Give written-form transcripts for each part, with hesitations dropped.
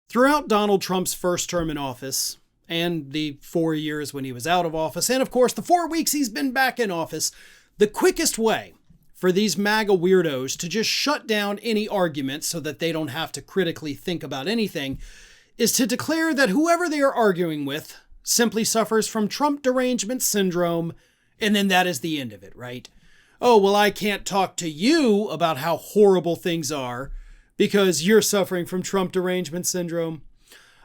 Throughout Donald Trump's first term in office, and the 4 years when he was out of office, and of course the 4 weeks he's been back in office, the quickest way for these MAGA weirdos to just shut down any argument so that they don't have to critically think about anything is to declare that whoever they are arguing with simply suffers from Trump derangement syndrome, and then that is the end of it, right? Oh, well, I can't talk to you about how horrible things are because you're suffering from Trump derangement syndrome.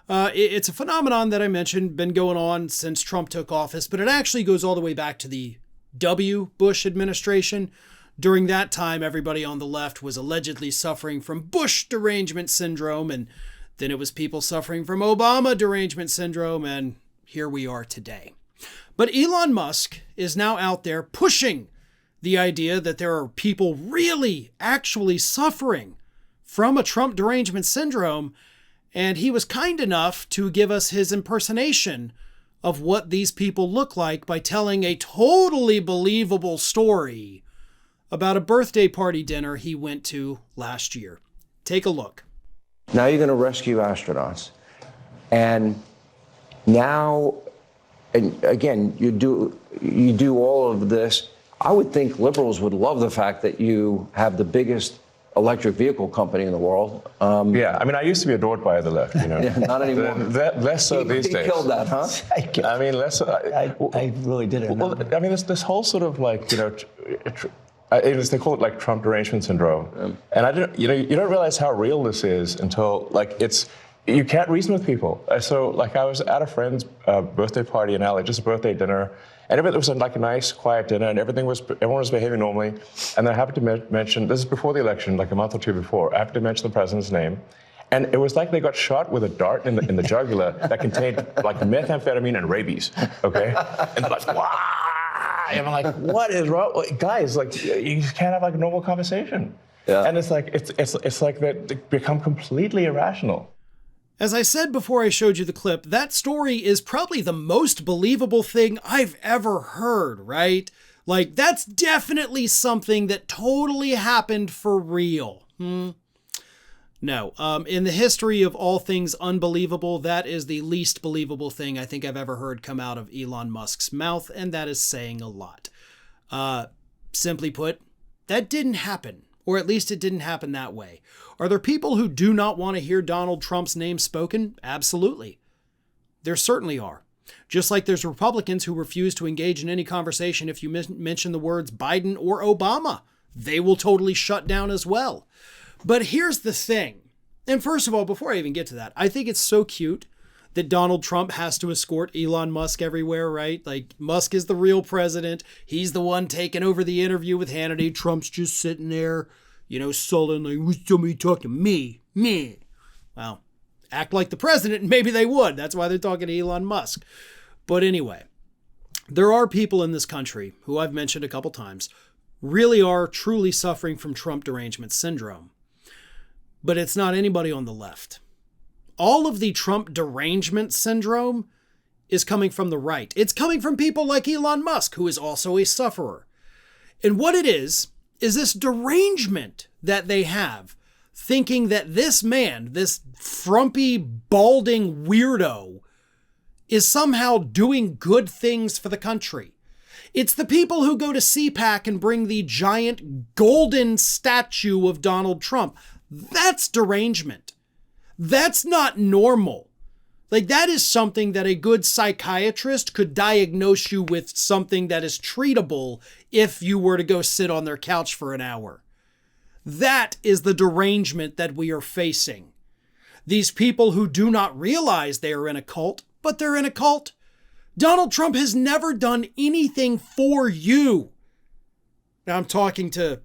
It's a phenomenon that I mentioned, been going on since Trump took office, but it actually goes all the way back to the W. Bush administration. During that time, everybody on the left was allegedly suffering from Bush derangement syndrome, and then it was people suffering from Obama derangement syndrome, and here we are today. But Elon Musk is now out there pushing the idea that there are people really actually suffering from a Trump derangement syndrome, and he was kind enough to give us his impersonation of what these people look like by telling a totally believable story about a birthday party dinner he went to last year. Take a look. Now you're going to rescue astronauts. And now, and again, you do all of this. I would think liberals would love the fact that you have the biggest electric vehicle company in the world. Yeah, I mean, I used to be adored by the left, you know. Yeah, not anymore. Less so these days. He killed that, huh? I mean, less so. I really didn't. Well, I mean, this whole sort of like, you know, they call it like Trump derangement syndrome. And I didn't, you know, you don't realize how real this is until like you can't reason with people. So like I was at a friend's birthday party in LA, just a birthday dinner, and it was like a nice, quiet dinner, and everyone was behaving normally. And then I happened to mention, this is before the election, like a month or two before, I happened to mention the president's name. And it was like they got shot with a dart in the jugular that contained like methamphetamine and rabies, okay? And they're like, wow! And I'm like, what is wrong? Guys, like, you can't have like a normal conversation. Yeah. And it's like, it's like they become completely irrational. As I said before I showed you the clip, that story is probably the most believable thing I've ever heard, right? Like, that's definitely something that totally happened for real. No, in the history of all things unbelievable, that is the least believable thing I think I've ever heard come out of Elon Musk's mouth, and that is saying a lot. Simply put, that didn't happen, or at least it didn't happen that way. Are there people who do not want to hear Donald Trump's name spoken? Absolutely. There certainly are. Just like there's Republicans who refuse to engage in any conversation if you mention the words Biden or Obama. They will totally shut down as well. But here's the thing. And first of all, before I even get to that, I think it's so cute that Donald Trump has to escort Elon Musk everywhere, right? Like, Musk is the real president. He's the one taking over the interview with Hannity. Trump's just sitting there, you know, sullenly, "Was somebody talking to me? Me." Well, act like the president and maybe they would. That's why they're talking to Elon Musk. But anyway, there are people in this country who I've mentioned a couple times really are truly suffering from Trump derangement syndrome. But it's not anybody on the left. All of the Trump derangement syndrome is coming from the right. It's coming from people like Elon Musk, who is also a sufferer. And what it is this derangement that they have, thinking that this man, this frumpy, balding weirdo, is somehow doing good things for the country. It's the people who go to CPAC and bring the giant golden statue of Donald Trump. That's derangement. That's not normal. Like, that is something that a good psychiatrist could diagnose you with, something that is treatable if you were to go sit on their couch for an hour. That is the derangement that we are facing. These people who do not realize they are in a cult, but they're in a cult. Donald Trump has never done anything for you. Now, I'm talking to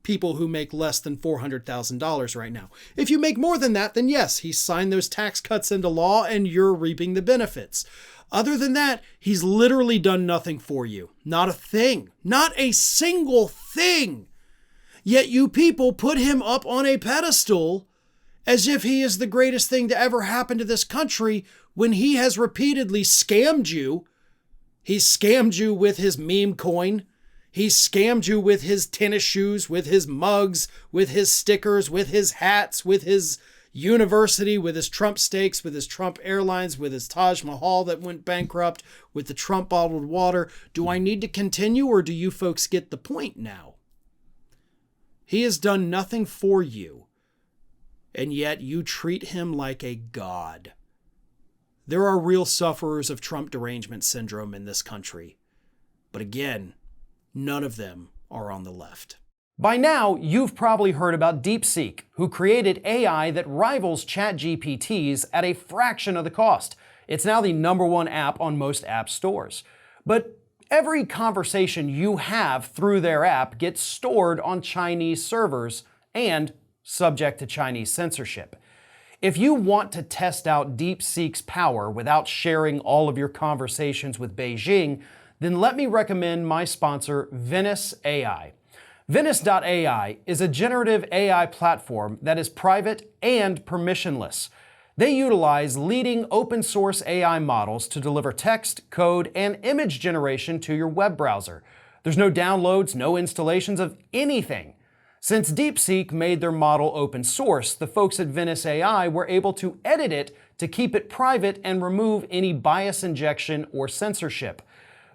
people who make less than $400,000 right now. If you make more than that, then yes, he signed those tax cuts into law and you're reaping the benefits. Other than that, he's literally done nothing for you. Not a thing. Not a single thing. Yet you people put him up on a pedestal as if he is the greatest thing to ever happen to this country when he has repeatedly scammed you. He scammed you with his meme coin. He scammed you with his tennis shoes, with his mugs, with his stickers, with his hats, with his, university, with his Trump steaks, with his Trump Airlines, with his Taj Mahal that went bankrupt, with the Trump bottled water. Do I need to continue, or do you folks get the point now? He has done nothing for you, and yet you treat him like a god. There are real sufferers of Trump derangement syndrome in this country. But again, none of them are on the left. By now, you've probably heard about DeepSeek, who created AI that rivals ChatGPT's at a fraction of the cost. It's now the #1 app on most app stores. But every conversation you have through their app gets stored on Chinese servers and subject to Chinese censorship. If you want to test out DeepSeek's power without sharing all of your conversations with Beijing, then let me recommend my sponsor, Venice AI. Venice.ai is a generative AI platform that is private and permissionless. They utilize leading open source AI models to deliver text, code, and image generation to your web browser. There's no downloads, no installations of anything. Since DeepSeek made their model open source, the folks at Venice AI were able to edit it to keep it private and remove any bias injection or censorship.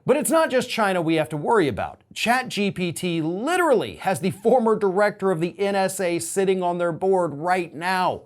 But it's not just China we have to worry about. ChatGPT literally has the former director of the NSA sitting on their board right now.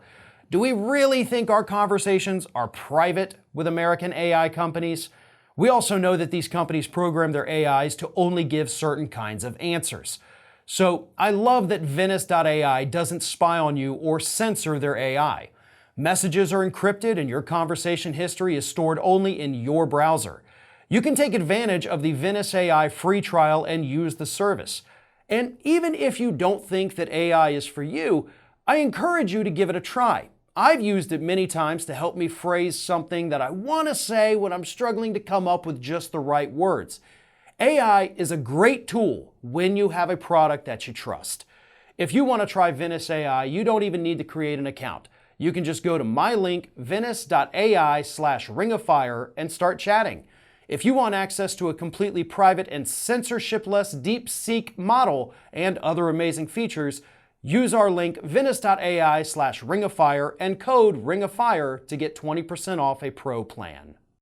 Do we really think our conversations are private with American AI companies? We also know that these companies program their AIs to only give certain kinds of answers. So I love that Venice.ai doesn't spy on you or censor their AI. Messages are encrypted and your conversation history is stored only in your browser. You can take advantage of the Venice AI free trial and use the service. And even if you don't think that AI is for you, I encourage you to give it a try. I've used it many times to help me phrase something that I want to say when I'm struggling to come up with just the right words. AI is a great tool when you have a product that you trust. If you want to try Venice AI, you don't even need to create an account. You can just go to my link, venice.ai/ringofire, and start chatting. If you want access to a completely private and censorship-less DeepSeek model and other amazing features, use our link venice.ai/ringofire and code ringofire to get 20% off a pro plan.